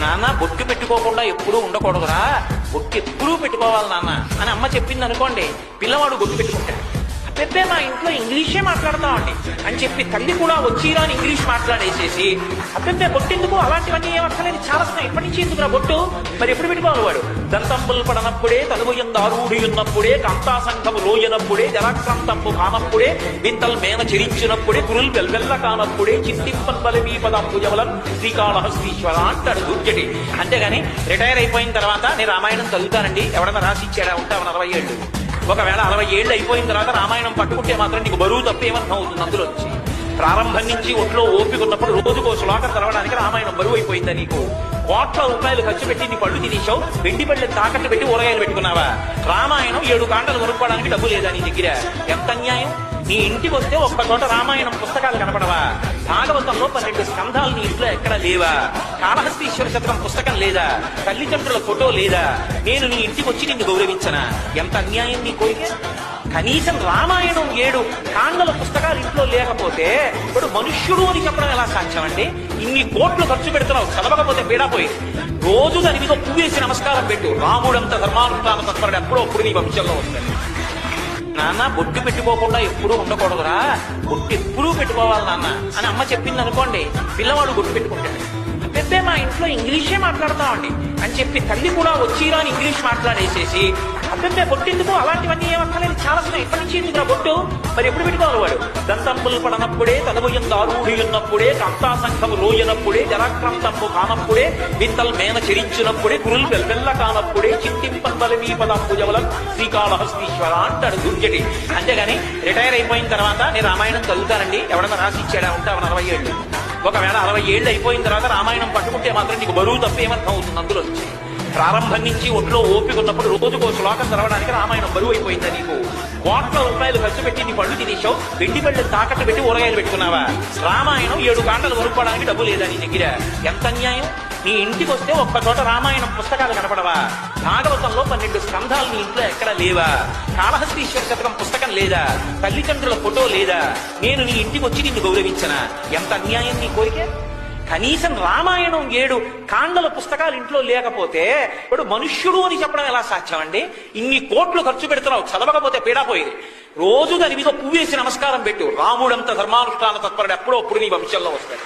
నాన్న బొట్టు పెట్టుకోకుండా ఎప్పుడూ ఉండకూడదురా, బొట్టు ఎప్పుడూ పెట్టుకోవాలి నాన్న అని అమ్మ చెప్పింది అనుకోండి, పిల్లవాడు బొట్టు పెట్టుకుంటాడు. పెద్ద మా ఇంట్లో ఇంగ్లీషే మాట్లాడతామండి అని చెప్పి తల్లి కూడా వచ్చిరా అని ఇంగ్లీష్ మాట్లాడేసేసి అబ్బెబ్బే బొట్టెందుకు, అలాంటివన్నీ ఏమక్కర్లేదు, చాలా ఇప్పటి నుంచి ఎందుకురా బొట్టు, మరి ఎప్పుడు పెట్టుకోవాలి వాడు? దంతంబులు పడనప్పుడే, తనుగుయందారూఢి ఉన్నప్పుడే, కాంతాసంఘము రోయనప్పుడే, జలాక్రాంతంపు కానప్పుడే, వింతల్ మేన చెరించినప్పుడే, గురుల్ వెల్వెల్ల కానప్పుడే, చింతింపన్ బలమీ పదంబుజవలం శ్రీకాళహస్తీశ్వర అంటాడు దుర్జటి. అంతేగాని రిటైర్ అయిపోయిన తర్వాత నేను రామాయణం చదువుతానండి ఎవడన్నా రాసి ఇచ్చాడా, ఉంటావు 40 ఏళ్ళు. ఒకవేళ 60 ఏళ్ళు అయిపోయిన తర్వాత రామాయణం పట్టుకుంటే మాత్రం నీకు బరువు తప్పేమర్థం అవుతుంది. అందులో వచ్చి ప్రారంభం నుంచి ఒట్లో ఓపిక ఉన్నప్పుడు రోజుకో శ్లోకం చదవడానికి రామాయణం బరువు అయిపోయిందా నీకు? కోట్ల రూపాయలు ఖర్చు పెట్టి నీ పళ్ళు తినేశావు, వెండి పళ్ళని తాకట్టు పెట్టి ఊరగాయలు పెట్టుకున్నావా? రామాయణం 7 కాండలు కొనుక్కోవడానికి డబ్బు లేదా నీ దగ్గర? ఎంత అన్యాయం! నీ ఇంటికి వస్తే ఒక్క చోట రామాయణం పుస్తకాలు కనపడవా? భాగవతంలో 12 స్కంధాలు నీ ఇంట్లో ఎక్కడ లేవా? కాళహస్తీశ్వర శతకం పుస్తకం లేదా? తల్లిదండ్రుల ఫోటో లేదా? నేను నీ ఇంటికి వచ్చి నిన్ను గౌరవించనా? ఎంత అన్యాయం నీ కోరిక! కనీసం రామాయణం 7 కాండల పుస్తకాలు ఇంట్లో లేకపోతే ఇప్పుడు మనుష్యుడు అని చెప్పడం ఎలా సాధ్యం అండి? ఇన్ని కోట్లు ఖర్చు పెడుతున్నావు, చదవకపోతే పీడాపోయి రోజు దాని మీద పువ్వేసి నమస్కారం పెట్టు. రాముడంత ధర్మానుష్ఠాన తత్పరుడు ఎప్పుడో అప్పుడు నీ వంశంలో వస్తాడు. నాన్న బొట్టు పెట్టుకోకుండా ఎప్పుడూ ఉండకూడదురా, బొట్టు ఎప్పుడూ పెట్టుకోవాలి నాన్న అని అమ్మ చెప్పింది అనుకోండి, పిల్లవాడు బొట్టు పెట్టుకుంటాడు. పెద్ద మా ఇంట్లో ఇంగ్లీషే మాట్లాడతామండి అని చెప్పి తల్లి కూడా వచ్చిరా అని ఇంగ్లీష్ మాట్లాడేసేసి అబ్బెబ్బే బొట్టెందుకు, అలాంటివన్నీ ఏమక్కర్లేదు, చాలా ఇప్పటి నుంచి ఎందుకురా బొట్టు, మరి ఎప్పుడు పెట్టుకోవాలి వాడు? దంతంబులు పడనప్పుడే, తనుగుయందారూఢి ఉన్నప్పుడే, కాంతాసంఘము రోయనప్పుడే, జలాక్రాంతంపు కానప్పుడే, వింతల్ మేన చెరించినప్పుడే, గురుల్ వెల్వెల్ల కానప్పుడే, చింతింపన్ బలమీ పదంబుజవలం శ్రీకాళహస్తీశ్వర అంటాడు దుర్జటి. అంతేగాని రిటైర్ అయిపోయిన తర్వాత నేను రామాయణం చదువుతానండి ఎవడన్నా రాసి ఇచ్చాడా, ఉంటావు 40 ఏళ్ళు. ఒకవేళ 60 ఏళ్ళు అయిపోయిన తర్వాత రామాయణం పట్టుకుంటే మాత్రం నీకు బరువు తప్పేమర్థం అవుతుంది. అందులో వచ్చి ప్రారంభం నుంచి ఒట్లో ఓపిక ఉన్నప్పుడు రోజుకో శ్లోకం చదవడానికి రామాయణం బరువు అయిపోయిందా నీకు? కోట్ల రూపాయలు ఖర్చు పెట్టి నీ పళ్ళు తినేశావు, వెండి పళ్ళని తాకట్టు పెట్టి ఊరగాయలు పెట్టుకున్నావా? రామాయణం 7 కాండలు కొనుక్కోవడానికి డబ్బు లేదా నీ దగ్గర? ఎంత అన్యాయం! నీ ఇంటికి వస్తే ఒక్క చోట రామాయణం పుస్తకాలు కనపడవా? భాగవతంలో 12 స్కంధాలు నీ ఇంట్లో ఎక్కడ లేవా? కాళహస్తీశ్వర శతకం పుస్తకం లేదా? తల్లిదండ్రుల ఫోటో లేదా? నేను నీ ఇంటికి వచ్చి నిన్ను గౌరవించనా? ఎంత అన్యాయం నీ కోరిక! కనీసం రామాయణం 7 కాండల పుస్తకాలు ఇంట్లో లేకపోతే ఇప్పుడు మనుష్యుడు అని చెప్పడం ఎలా సాధ్యం అండి? ఇన్ని కోట్లు ఖర్చు పెడుతున్నావు, చదవకపోతే పీడాపోయేది. రోజు దాని మీద పువ్వేసి నమస్కారం పెట్టు. రాముడంత ధర్మానుష్ఠాన తత్పరుడు ఎప్పుడో అప్పుడు నీ వంశంలో వస్తాడు.